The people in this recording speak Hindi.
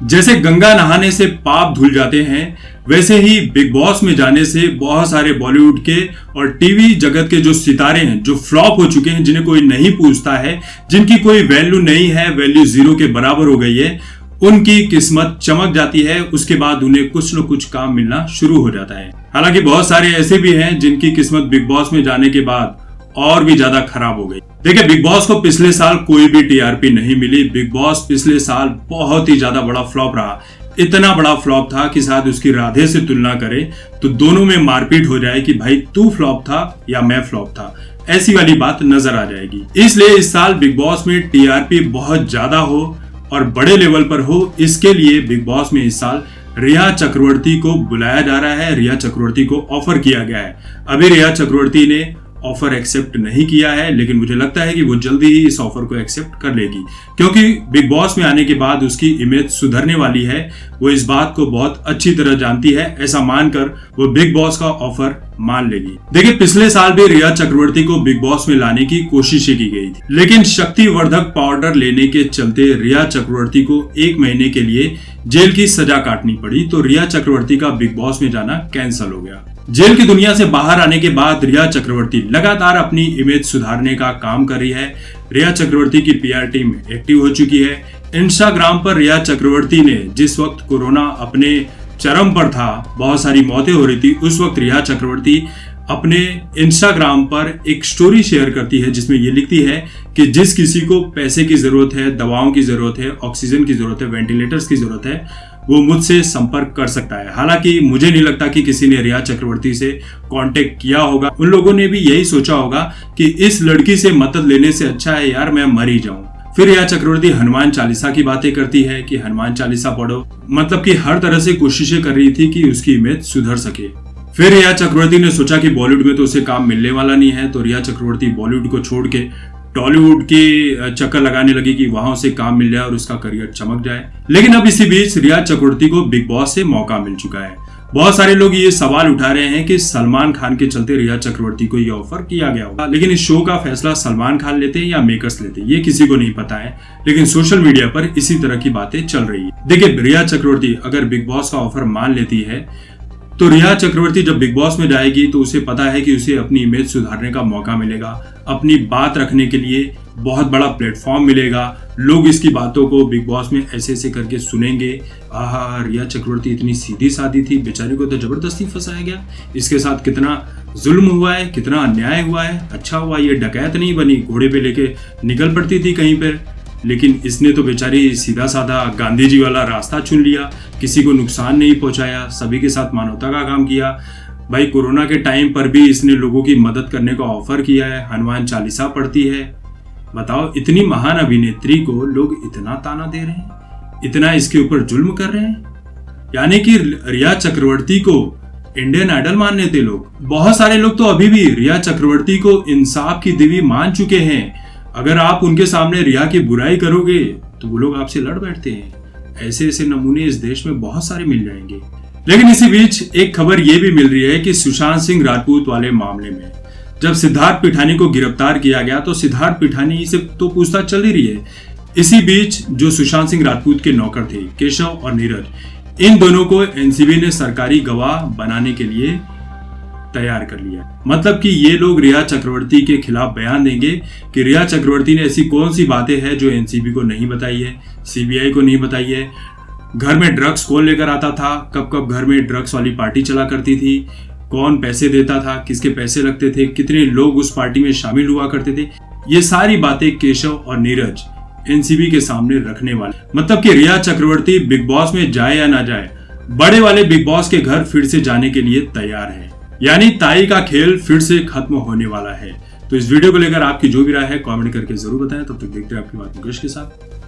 जैसे गंगा नहाने से पाप धुल जाते हैं, वैसे ही बिग बॉस में जाने से बहुत सारे बॉलीवुड के और टीवी जगत के जो सितारे हैं, जो फ्लॉप हो चुके हैं, जिन्हें कोई नहीं पूछता है, जिनकी कोई वैल्यू नहीं है, वैल्यू जीरो के बराबर हो गई है, उनकी किस्मत चमक जाती है। उसके बाद उन्हें कुछ न कुछ काम मिलना शुरू हो जाता है। हालांकि बहुत सारे ऐसे भी हैं जिनकी किस्मत बिग बॉस में जाने के बाद और भी ज्यादा खराब हो गई। देखिए, बिग बॉस को पिछले साल कोई भी टीआरपी नहीं मिली। बिग बॉस पिछले साल बहुत ही ज्यादा बड़ा फ्लॉप रहा। इतना बड़ा फ्लॉप था कि शायद उसकी राधे से तुलना करें तो दोनों में मारपीट हो जाए कि भाई तू फ्लॉप था या मैं फ्लॉप था, ऐसी वाली बात नजर आ जाएगी। इसलिए इस साल बिग बॉस में टीआरपी बहुत ज्यादा हो और बड़े लेवल पर हो, इसके लिए बिग बॉस में इस साल रिया चक्रवर्ती को बुलाया जा रहा है। रिया चक्रवर्ती को ऑफर किया गया है। अभी रिया चक्रवर्ती ने ऑफर एक्सेप्ट नहीं किया है, लेकिन मुझे लगता है कि वो जल्दी ही इस ऑफर को एक्सेप्ट कर लेगी, क्योंकि बिग बॉस में आने के बाद उसकी इमेज सुधरने वाली है। वो इस बात को बहुत अच्छी तरह जानती है। ऐसा मानकर वो बिग बॉस का ऑफर मान लेगी। देखिए, पिछले साल भी रिया चक्रवर्ती को बिग बॉस में लाने की कोशिशें की गई थी, लेकिन शक्तिवर्धक पाउडर लेने के चलते रिया चक्रवर्ती को 1 महीने के लिए जेल की सजा काटनी पड़ी। तो रिया चक्रवर्ती का बिग बॉस में जाना कैंसिल हो गया। जेल की दुनिया से बाहर आने के बाद रिया चक्रवर्ती लगातार अपनी इमेज सुधारने का काम कर रही है। रिया चक्रवर्ती की पीआर टीम एक्टिव हो चुकी है। इंस्टाग्राम पर रिया चक्रवर्ती ने जिस वक्त कोरोना अपने चरम पर था, बहुत सारी मौतें हो रही थी, उस वक्त रिया चक्रवर्ती अपने इंस्टाग्राम पर एक स्टोरी शेयर करती है जिसमें ये लिखती है कि जिस किसी को पैसे की जरूरत है, दवाओं की जरूरत है, ऑक्सीजन की जरूरत है, वेंटिलेटर्स की जरूरत है, वो मुझसे संपर्क कर सकता है। हालांकि मुझे नहीं लगता कि किसी ने रिया चक्रवर्ती से कांटेक्ट किया होगा। उन लोगों ने भी यही सोचा होगा कि इस लड़की से मदद लेने से अच्छा है यार मैं मर ही जाऊं। फिर रिया चक्रवर्ती हनुमान चालीसा की बातें करती है कि हनुमान चालीसा पढ़ो, मतलब कि हर तरह से कोशिशें कर रही थी कि उसकी इमेज सुधर सके। फिर रिया चक्रवर्ती ने सोचा कि बॉलीवुड में तो उसे काम मिलने वाला नहीं है, तो रिया चक्रवर्ती बॉलीवुड को छोड़ के टॉलीवुड के चक्कर लगाने लगी कि वहां उसे काम मिल जाए और उसका करियर चमक जाए। लेकिन अब इसी बीच रिया चक्रवर्ती को बिग बॉस से मौका मिल चुका है। बहुत सारे लोग ये सवाल उठा रहे हैं कि सलमान खान के चलते रिया चक्रवर्ती को ये ऑफर किया गया होगा, लेकिन इस शो का फैसला सलमान खान लेते हैं या मेकर्स लेते हैं ये किसी को नहीं पता है। लेकिन सोशल मीडिया पर इसी तरह की बातें चल रही है। देखिए, रिया चक्रवर्ती अगर बिग बॉस का ऑफर मान लेती है तो रिया चक्रवर्ती जब बिग बॉस में जाएगी तो उसे पता है कि उसे अपनी इमेज सुधारने का मौका मिलेगा, अपनी बात रखने के लिए बहुत बड़ा प्लेटफॉर्म मिलेगा। लोग इसकी बातों को बिग बॉस में ऐसे ऐसे करके सुनेंगे। आहा, रिया चक्रवर्ती इतनी सीधी सादी थी, बेचारी को तो जबरदस्ती फंसाया गया, इसके साथ कितना जुल्म हुआ है, कितना अन्याय हुआ है। अच्छा हुआ ये डकैत नहीं बनी, घोड़े पे लेके निकल पड़ती थी कहीं पर, लेकिन इसने तो बेचारी सीधा साधा गांधी जी वाला रास्ता चुन लिया, किसी को नुकसान नहीं पहुंचाया, सभी के साथ मानवता का काम किया। भाई, कोरोना के टाइम पर भी इसने लोगों की मदद करने का ऑफर किया है, हनुमान चालीसा पढ़ती है। बताओ, इतनी महान अभिनेत्री को लोग इतना ताना दे रहे हैं, इतना इसके ऊपर जुल्म कर रहे हैं। यानी कि रिया चक्रवर्ती को इंडियन आइडल मानने थे लोग। बहुत सारे लोग तो अभी भी रिया चक्रवर्ती को इंसाफ की देवी मान चुके हैं। अगर आप उनके सामने रिया की बुराई करोगे तो वो लोग आपसे लड़ बैठते हैं। ऐसे ऐसे नमूने इस देश में बहुत सारे मिल जाएंगे। लेकिन इसी बीच एक खबर ये भी मिल रही है कि सुशांत सिंह राजपूत वाले मामले में जब सिद्धार्थ पिठानी को गिरफ्तार किया गया तो सिद्धार्थ पिठानी से तो पूछताछ चल ही रही है। इसी बीच जो सुशांत सिंह राजपूत के नौकर थे केशव और नीरज, इन दोनों को एनसीबी ने सरकारी गवाह बनाने के लिए तैयार कर लिया। मतलब कि ये लोग रिया चक्रवर्ती के खिलाफ बयान देंगे कि रिया चक्रवर्ती ने ऐसी कौन सी बातें हैं जो एनसीबी को नहीं बताई है, सीबीआई को नहीं बताई है। घर में ड्रग्स कौन लेकर आता था, कब कब घर में ड्रग्स वाली पार्टी चला करती थी, कौन पैसे देता था, किसके पैसे लगते थे, कितने लोग उस पार्टी में शामिल हुआ करते थे, ये सारी बातें केशव और नीरज एनसीबी के सामने रखने वाले। मतलब कि रिया चक्रवर्ती बिग बॉस में जाए या ना जाए, बड़े वाले बिग बॉस के घर फिर से जाने के लिए तैयार है। यानी ताई का खेल फिर से खत्म होने वाला है। तो इस वीडियो को लेकर आपकी जो भी राय है कमेंट करके जरूर बताएं। तब तक देखते हैं आपकी बात मुकेश के साथ।